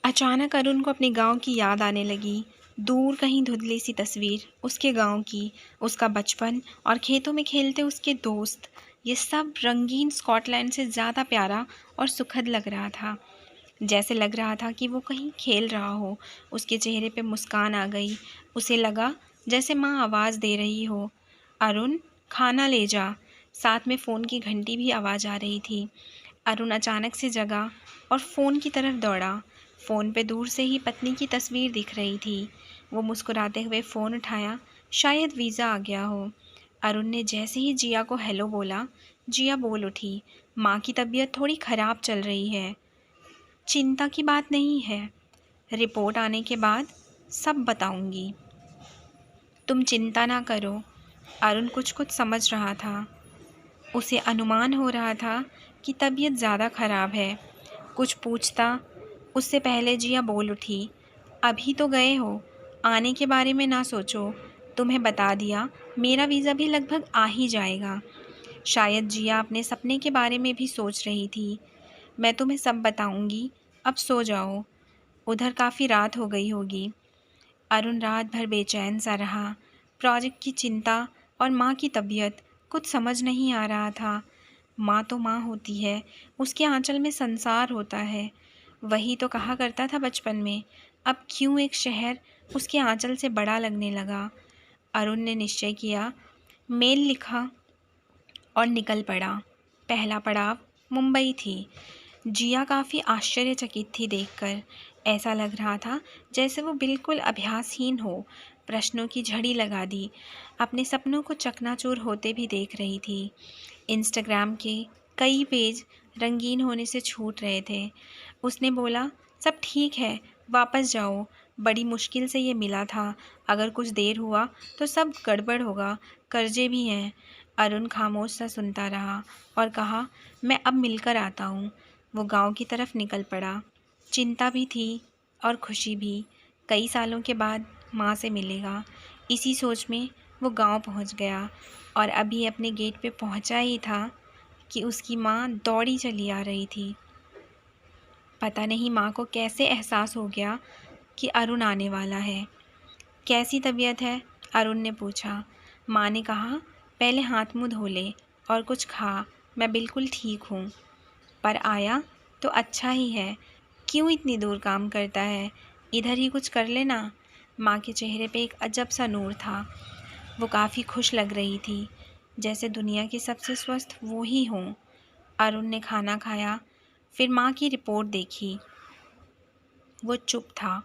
अचानक अरुण को अपने गांव की याद आने लगी। दूर कहीं धुंधली सी तस्वीर उसके गांव की, उसका बचपन और खेतों में खेलते उसके दोस्त। ये सब रंगीन स्कॉटलैंड से ज़्यादा प्यारा और सुखद लग रहा था। जैसे लग रहा था कि वो कहीं खेल रहा हो। उसके चेहरे पे मुस्कान आ गई। उसे लगा जैसे माँ आवाज़ दे रही हो, अरुण खाना ले जा। साथ में फ़ोन की घंटी भी आवाज़ आ रही थी। अरुण अचानक से जगा और फ़ोन की तरफ दौड़ा। फ़ोन पे दूर से ही पत्नी की तस्वीर दिख रही थी। वो मुस्कुराते हुए फ़ोन उठाया। शायद वीज़ा आ गया हो। अरुण ने जैसे ही जिया को हेलो बोला, जिया बोल उठी, माँ की तबीयत थोड़ी ख़राब चल रही है। चिंता की बात नहीं है, रिपोर्ट आने के बाद सब बताऊंगी। तुम चिंता ना करो। अरुण कुछ कुछ समझ रहा था। उसे अनुमान हो रहा था कि तबीयत ज़्यादा ख़राब है। कुछ पूछता उससे पहले जिया बोल उठी, अभी तो गए हो, आने के बारे में ना सोचो। तुम्हें बता दिया, मेरा वीज़ा भी लगभग आ ही जाएगा। शायद जिया अपने सपने के बारे में भी सोच रही थी। मैं तुम्हें सब बताऊंगी, अब सो जाओ। उधर काफ़ी रात हो गई होगी। अरुण रात भर बेचैन सा रहा। प्रोजेक्ट की चिंता और माँ की तबीयत, कुछ समझ नहीं आ रहा था। माँ तो माँ होती है, उसके आंचल में संसार होता है। वही तो कहा करता था बचपन में। अब क्यों एक शहर उसके आंचल से बड़ा लगने लगा। अरुण ने निश्चय किया, मेल लिखा और निकल पड़ा। पहला पड़ाव मुंबई थी। जिया काफ़ी आश्चर्यचकित थी देखकर। ऐसा लग रहा था जैसे वो बिल्कुल अभ्यासहीन हो। प्रश्नों की झड़ी लगा दी। अपने सपनों को चकनाचूर होते भी देख रही थी। इंस्टाग्राम के कई पेज रंगीन होने से छूट रहे थे। उसने बोला, सब ठीक है, वापस जाओ। बड़ी मुश्किल से ये मिला था। अगर कुछ देर हुआ तो सब गड़बड़ होगा, कर्जे भी हैं। अरुण खामोश सा सुनता रहा और कहा, मैं अब मिलकर आता हूँ। वो गांव की तरफ निकल पड़ा। चिंता भी थी और खुशी भी। कई सालों के बाद माँ से मिलेगा। इसी सोच में वो गांव पहुँच गया और अभी अपने गेट पे पहुँचा ही था कि उसकी माँ दौड़ी चली आ रही थी। पता नहीं माँ को कैसे एहसास हो गया कि अरुण आने वाला है। कैसी तबीयत है? अरुण ने पूछा। माँ ने कहा, पहले हाथ मुँह धो ले और कुछ खा, मैं बिल्कुल ठीक हूँ। पर आया तो अच्छा ही है। क्यों इतनी दूर काम करता है? इधर ही कुछ कर लेना। माँ के चेहरे पे एक अजब सा नूर था। वो काफ़ी खुश लग रही थी, जैसे दुनिया के सबसे स्वस्थ वो ही हों। अरुण ने खाना खाया, फिर माँ की रिपोर्ट देखी। वो चुप था।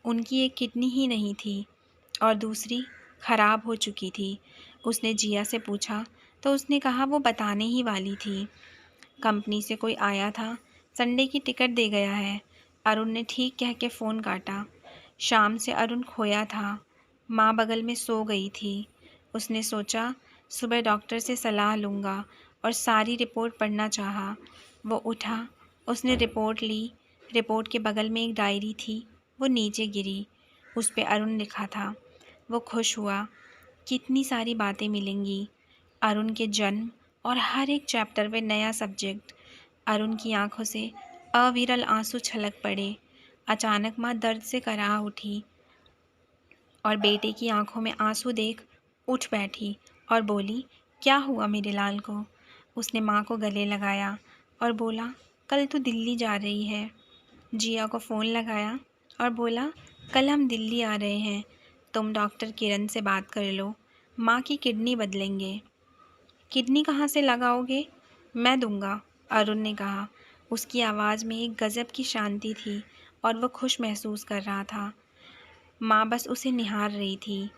उनकी एक किडनी ही नहीं थी और दूसरी ख़राब हो चुकी थी। उसने जिया से पूछा तो उसने कहा वो बताने ही वाली थी। कंपनी से कोई आया था, संडे की टिकट दे गया है। अरुण ने ठीक कह के फ़ोन काटा। शाम से अरुण खोया था। माँ बगल में सो गई थी। उसने सोचा, सुबह डॉक्टर से सलाह लूँगा और सारी रिपोर्ट पढ़ना चाहा। वो उठा, उसने रिपोर्ट ली। रिपोर्ट के बगल में एक डायरी थी, वो नीचे गिरी। उस पे अरुण लिखा था। वो खुश हुआ। कितनी सारी बातें मिलेंगी। अरुण के जन्म और हर एक चैप्टर में नया सब्जेक्ट। अरुण की आंखों से अविरल आंसू छलक पड़े। अचानक माँ दर्द से कराह उठी और बेटे की आंखों में आंसू देख उठ बैठी और बोली, क्या हुआ मेरे लाल को? उसने माँ को गले लगाया और बोला, कल तू दिल्ली जा रही है। जिया को फ़ोन लगाया और बोला, कल हम दिल्ली आ रहे हैं, तुम डॉक्टर किरण से बात कर लो, माँ की किडनी बदलेंगे। किडनी कहाँ से लगाओगे? मैं दूंगा, अरुण ने कहा। उसकी आवाज़ में एक गज़ब की शांति थी और वह खुश महसूस कर रहा था। माँ बस उसे निहार रही थी।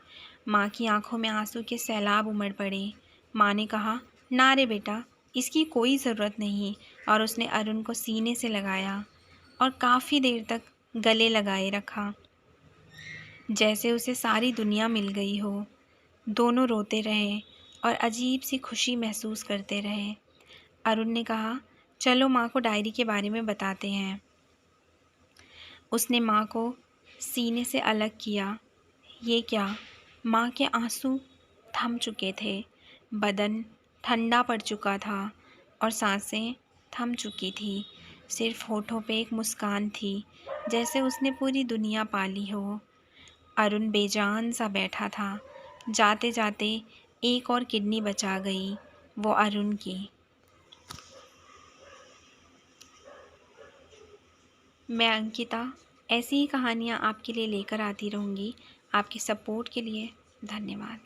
माँ की आंखों में आंसू के सैलाब उमड़ पड़े। माँ ने कहा, ना रे बेटा, इसकी कोई ज़रूरत नहीं। और उसने अरुण को सीने से लगाया और काफ़ी देर तक गले लगाए रखा, जैसे उसे सारी दुनिया मिल गई हो। दोनों रोते रहे और अजीब सी खुशी महसूस करते रहे। अरुण ने कहा, चलो माँ को डायरी के बारे में बताते हैं। उसने माँ को सीने से अलग किया। ये क्या? माँ के आंसू थम चुके थे। बदन ठंडा पड़ चुका था और सांसें थम चुकी थी। सिर्फ होठों पे एक मुस्कान थी, जैसे उसने पूरी दुनिया पाली हो। अरुण बेजान सा बैठा था। जाते जाते एक और किडनी बचा गई, वो अरुण की। मैं अंकिता ऐसी ही कहानियाँ आपके लिए लेकर आती रहूँगी। आपके सपोर्ट के लिए धन्यवाद।